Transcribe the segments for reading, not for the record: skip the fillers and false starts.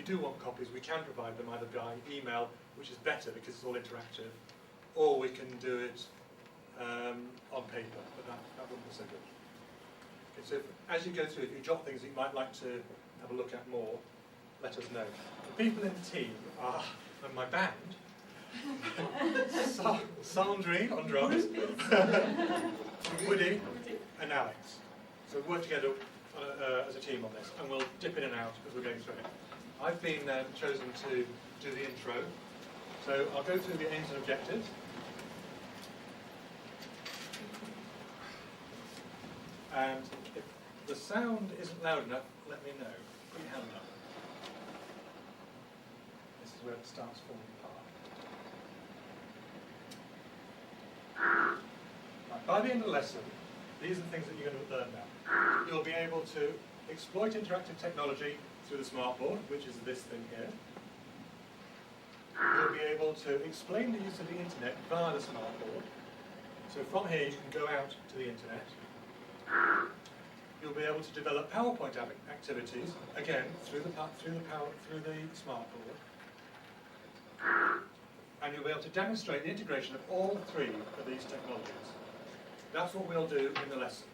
do want copies, we can provide them either by email, which is better because it's all interactive, or we can do it on paper, but that wouldn't be so good. Okay, so as you go through, if you drop things that you might like to have a look at more, let us know. The people in the team are my band, Sandrine on drums, Woody and Alex. So we work together as a team on this, and we'll dip in and out as we're going through it. I've been chosen to do the intro, so I'll go through the aims and objectives. And if the sound isn't loud enough, let me know. Put your hand up. This is where it starts falling apart. Right, by the end of the lesson, these are the things that you're going to learn now. You'll be able to exploit interactive technology through the smartboard, which is this thing here. You'll be able to explain the use of the internet via the smartboard. So from here you can go out to the internet. You'll be able to develop PowerPoint activities, again, through the smartboard. And you'll be able to demonstrate the integration of all three of these technologies. That's what we'll do in the lesson.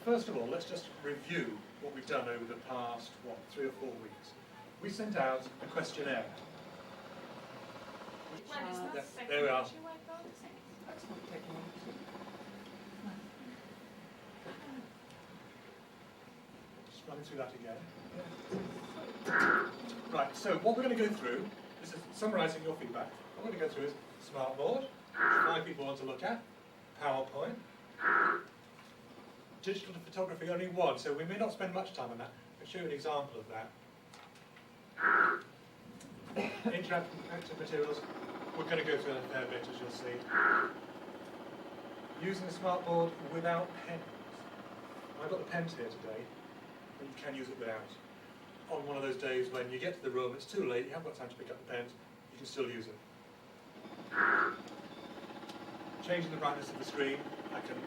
First of all, let's just review what we've done over the past, 3 or 4 weeks. We sent out a questionnaire. There we are. Just running through that again. Right, so what we're going to go through, this is summarising your feedback. What we're going to go through is Smartboard, which 5 people want to look at, PowerPoint, digital photography, only 1, so we may not spend much time on that. I'll show you an example of that. Interactive materials, we're going to go through a fair bit, as you'll see. Using the smartboard without pens. I've got the pens here today, but you can use it without. On one of those days when you get to the room, it's too late, you haven't got time to pick up the pens, you can still use it. Changing the brightness of the screen, I can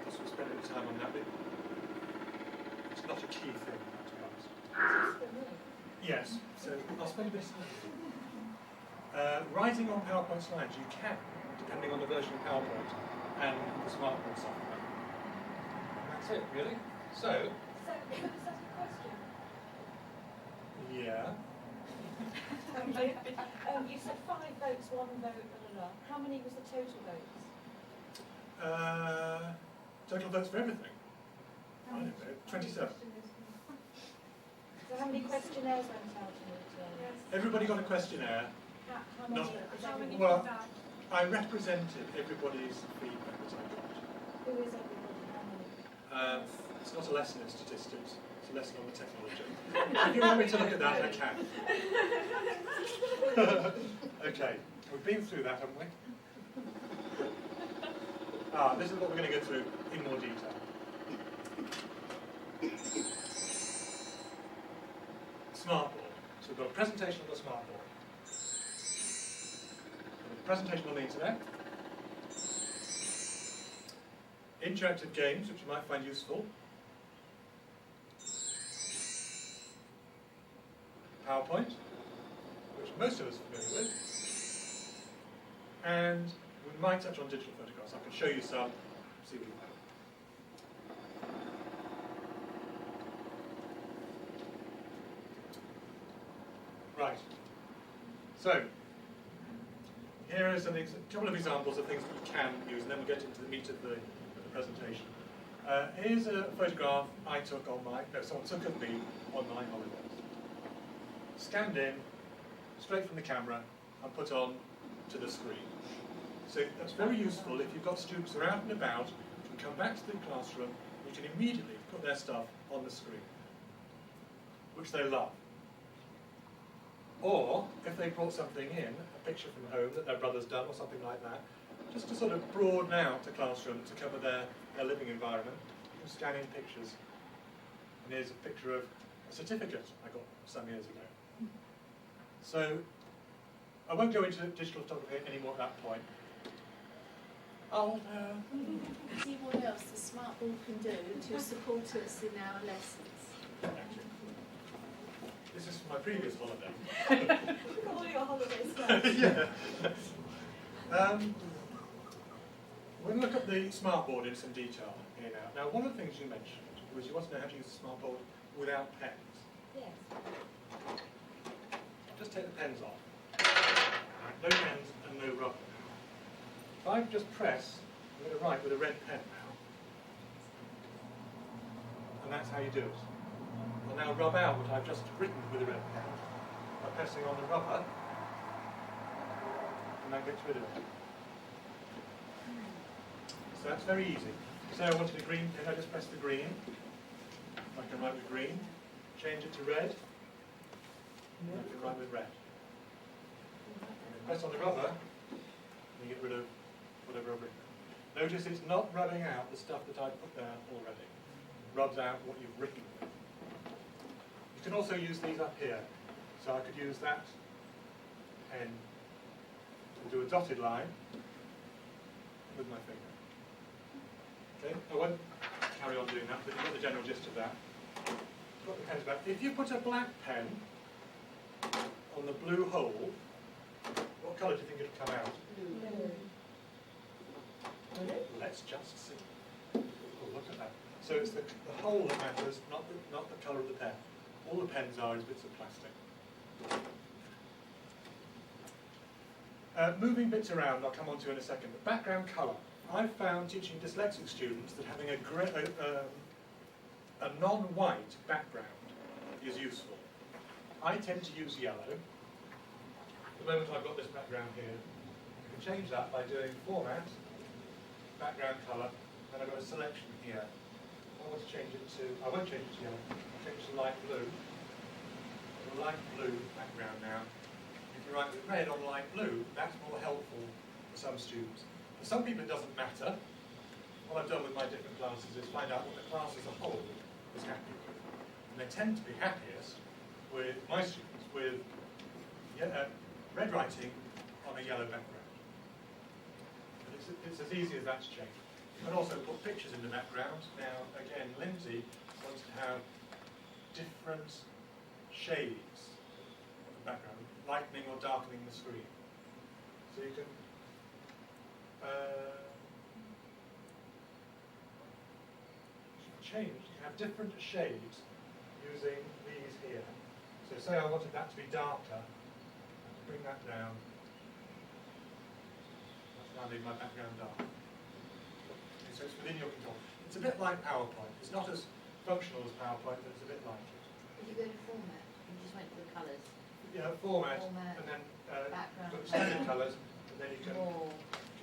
also spend a bit of time on that bit. It's not a key thing, to be honest. Yes, so I'll spend a bit of time. Writing on PowerPoint slides, you can, depending on the version of PowerPoint and the smartboard software. That's it, really. So can I just ask a question? Yeah. You said 5 votes, 1 vote, blah, blah, blah. How many was the total votes? Total votes for everything. I don't know, 27. So how many questionnaires went out in it? Everybody got a questionnaire. How many? Not, How many? well, I represented everybody's feedback that I got. Who is everybody? How many? It's not a lesson in statistics, it's a lesson on the technology. If you want me to look at that, I can. Okay, we've been through that, haven't we? This is what we're going to go through in more detail. Smartboard. So we've got a presentation on the smartboard. A presentation on the internet. Interactive games, which you might find useful. PowerPoint, which most of us are familiar with. And we might touch on digital photographs. I can show you some, see what you have. Right. So, here are a couple of examples of things that you can use, and then we'll get into the meat of the presentation. Here's a photograph I took on someone took of me on my holidays. Scanned in, straight from the camera, and put on to the screen. So that's very useful if you've got students who are out and about, who can come back to the classroom, you can immediately put their stuff on the screen, which they love. Or, if they brought something in, a picture from home that their brother's done or something like that, just to sort of broaden out the classroom to cover their living environment, you can scan in pictures. And here's a picture of a certificate I got some years ago. So, I won't go into digital photography anymore at that point. Oh, See what else the smart board can do to support us in our lessons. actually, this is from my previous holiday. Look at all your holidays now. Yeah. We're going to look at the smartboard in some detail here now. Now, one of the things you mentioned was you want to know how to use the smartboard without pens. Yes. Just take the pens off. No pens and no rubber. If I just press, I'm going to write with a red pen now. And that's how you do it. I'll now rub out what I've just written with a red pen by pressing on the rubber, and that gets rid of it. So that's very easy. So I wanted a green pen, I just press the green. I can write with green, change it to red, and I can write with red. Press on the rubber, and you get rid of whatever I've written. Notice it's not rubbing out the stuff that I've put there already. It rubs out what you've written. You can also use these up here. So I could use that pen to do a dotted line with my finger. Okay, I won't carry on doing that, but you've got the general gist of that. Got the pens back. If you put a black pen on the blue hole, what colour do you think it'll come out? Let's just see. Oh, look at that. So it's the hole that matters, not the colour of the pen. All the pens are is bits of plastic. Moving bits around, I'll come on to in a second. But background colour. I've found teaching dyslexic students that having a non-white background is useful. I tend to use yellow. At the moment I've got this background here. I can change that by doing Format, Background Colour, then I've got a selection here. I want to change it to, I won't change it to yellow, I'll change it to light blue. A light blue background now. If you write with red on light blue, that's more helpful for some students. For some people it doesn't matter. What I've done with my different classes is find out what the class as a whole is happy with. And they tend to be happiest with my students with red writing on a yellow background. And it's as easy as that to change. You can also put pictures in the background. Now, again, Lindsay wants to have different shades of the background, lightening or darkening the screen. So you can change, you can have different shades using these here. So say I wanted that to be darker, bring that down. That's now leave my background dark. Okay, so it's within your control. It's a bit like PowerPoint. It's not as functional as PowerPoint, but it's a bit like it. If you go to format, you just went to the colours. Yeah, format, Format, and then background put standard colour. colours, and then you can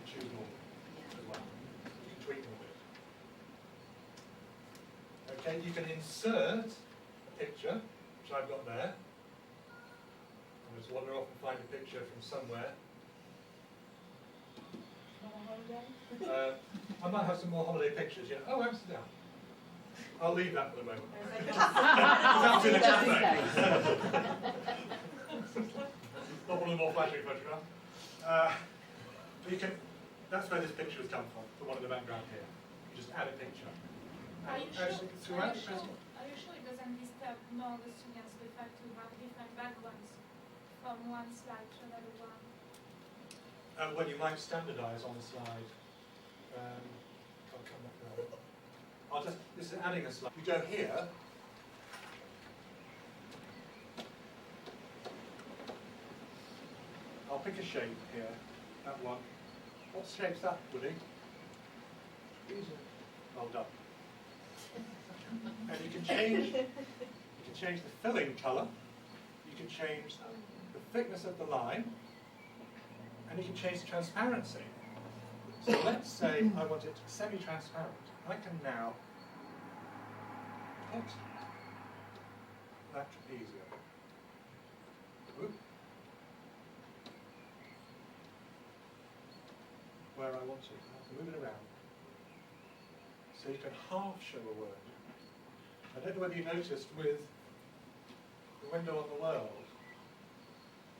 choose more Yeah. as well. You can tweak them with it. Okay, you can insert a picture, which I've got there. I'll just wander off and find a picture from somewhere. On a holiday? I might have some more holiday pictures, yeah. Oh, Amsterdam. I'll leave that for the moment. There's That's in a Just in cafe. case. Not one of the more flattering photographs. But you can, that's where this picture has come from one in the background here. You just add a picture. Are you And sure? throughout Are the you sure? presentation, Are you sure it doesn't disturb more the students with fact to have different backgrounds from one slide to another one? well, you might standardise on the slide. I'll come back to that. This is adding a slide. You go here. I'll pick a shape here, that one. What shape's that, Woody? Well done. And you can change the filling colour, you can change the thickness of the line, and you can change the transparency. So let's say I want it semi-transparent. I can now put that easier. Ooh. Where I want it. I can move it around. So you can half show a word. I don't know whether you noticed with the window on the world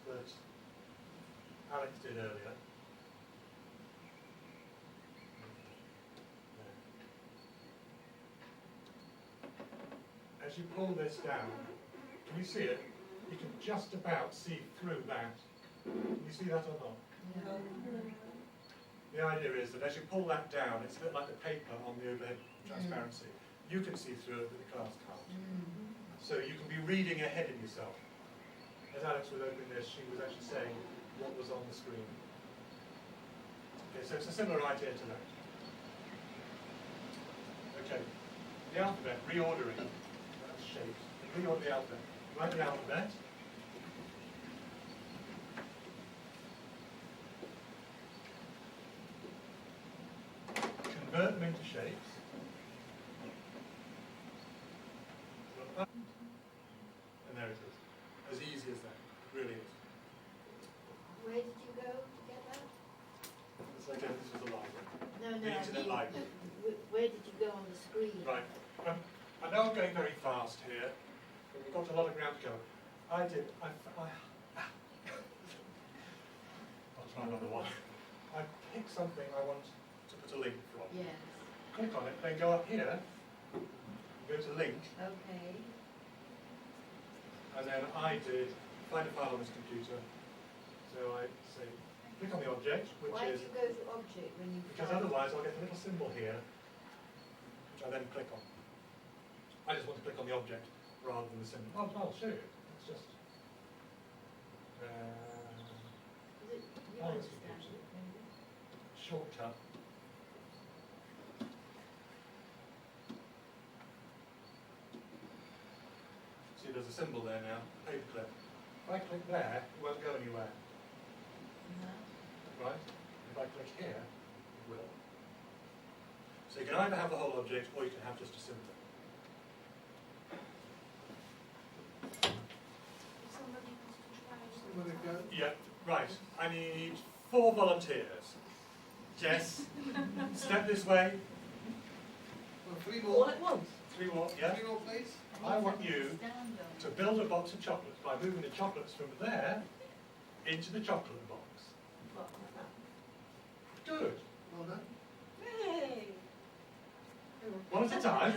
that Alex did earlier. as you pull this down, can you see it? You can just about see through that. Can you see that or not? The idea is that as you pull that down, it's a bit like the paper on the overhead transparency. You can see through it, but the class can't. So you can be reading ahead of yourself. As Alex was opening this, she was actually saying what was on the screen. Okay, so it's a similar idea to that. Okay, the alphabet, reordering. That's shapes. Reorder the alphabet. Write the alphabet. Convert them into shapes. And there it is. As easy as that. It really is. Where did you go to get that? So again, this was a library. No, The I internet mean, library. where did you go on the screen? Right. I know I'm going very fast here, but we've got a lot of ground to cover. I'll try another one. I pick something I want to put a link from. Yes. Click on it, then go up here, go to link, Okay. and then I did find a file on this computer. So I say, click on the object, which Why do is, you go to object when you because find- otherwise I'll get a little symbol here, which I then click on. I just want to click on the object rather than the symbol. I'll show you. It's just. Is it, you Oh, that's understand confusing. it, maybe? Shortcut. See, there's a symbol there now, paperclip. If I click there, it won't go anywhere, right? If I click here, it will. So you can either have the whole object, or you can have just a symbol. If somebody wants to try. Yeah, right. I need 4 volunteers. Jess, step this way. Well, 3 All more. at once. 3 more, yeah. 3 more, please. I want you Stand on. to build a box of chocolates by moving the chocolates from there into the chocolate box. Good. Well done. Hey! One at a time.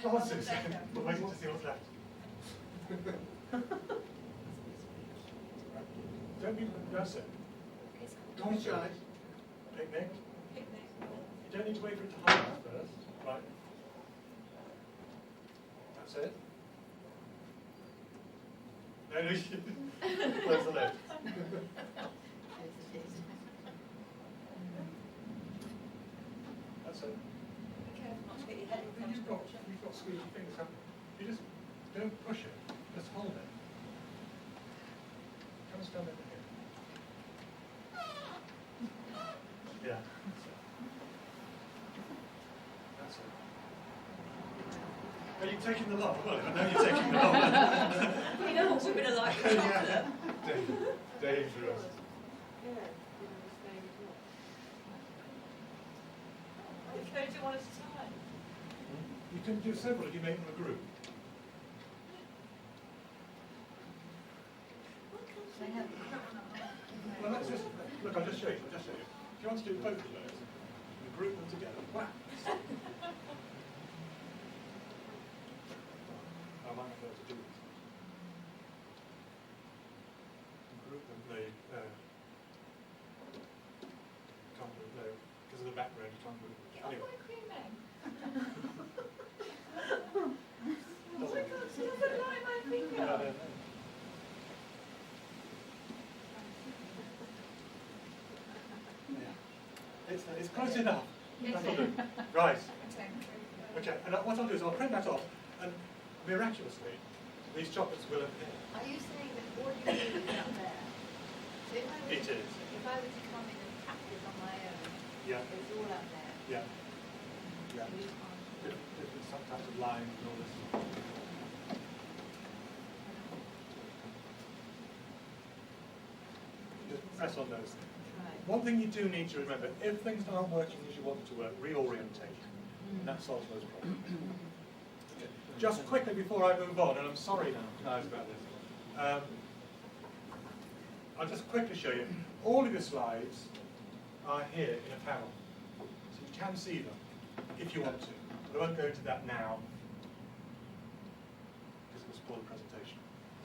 Come on, Susan. We're waiting to see what's left. Don't be, that's it. Come on, Charlie. Picnic. Picnic. You don't need to wait for it to harden first. Right. That's it. No, no, close the lid. That's it. Be careful not to get your head in front You've of got squeaky fingers, haven't you? You just don't push it, just hold it. Come and stand over here. Yeah, that's it. Are you taking the lot? Well, I know you're taking the lot. You know what's a bit of like chocolate? Dangerous. You can only do one at a time. You can do several if you make them a group. They have. Well, let's just, look, I'll just show you. If you want to do both of those, you group them together. Wow. I might not be able to do it. Group them, no, can't do it, no. Because of the background, you can't group them. Anyway, My cream egg. doesn't- Doesn't like my finger. No, no, no. It's close enough. That'll do. Right. Okay, and what I'll do is I'll print that off, and miraculously, these chocolates will appear. Are you saying that all you do is up there? So if I were It to, is. if I were to come in and tap this on my own, Yeah, it's all up there. yeah, yeah. You can't. Different sometimes of lines and all this. Just press on those. Right. One thing you do need to remember, if things aren't working as you want them to work, reorientate. And that solves those problems. Okay. Just quickly before I move on, and I'm sorry guys about this, I'll just quickly show you. All of your slides are here in a panel. So you You can see them if you want to, but I won't go into that now because it will spoil the presentation.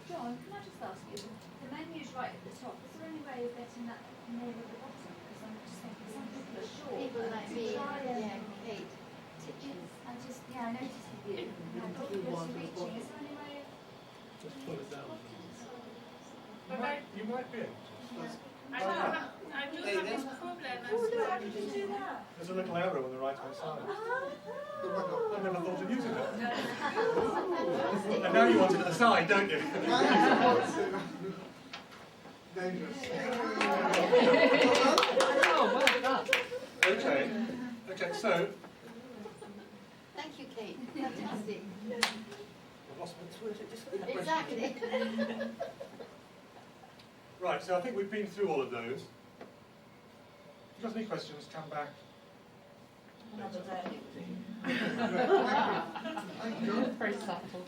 John, can I just ask you, the menu's right at the top, is there any way of getting that near at the bottom? Because I'm just thinking some people are short. People like me, Try and- yeah, Kate. I just, yeah, I noticed with you, how difficult reaching, is there any way of? You might be able to. I do have this problem as Oh, look, well. how did you do that? There's a little arrow on the right hand side. I've never thought of using that. And now you want it at the side, don't you? Dangerous. Okay. Okay, so Thank you, Kate. Fantastic. I've lost my Exactly. Right, so I think we've been through all of those. If you've got any questions, come back. Another day. Thank you. Very subtle.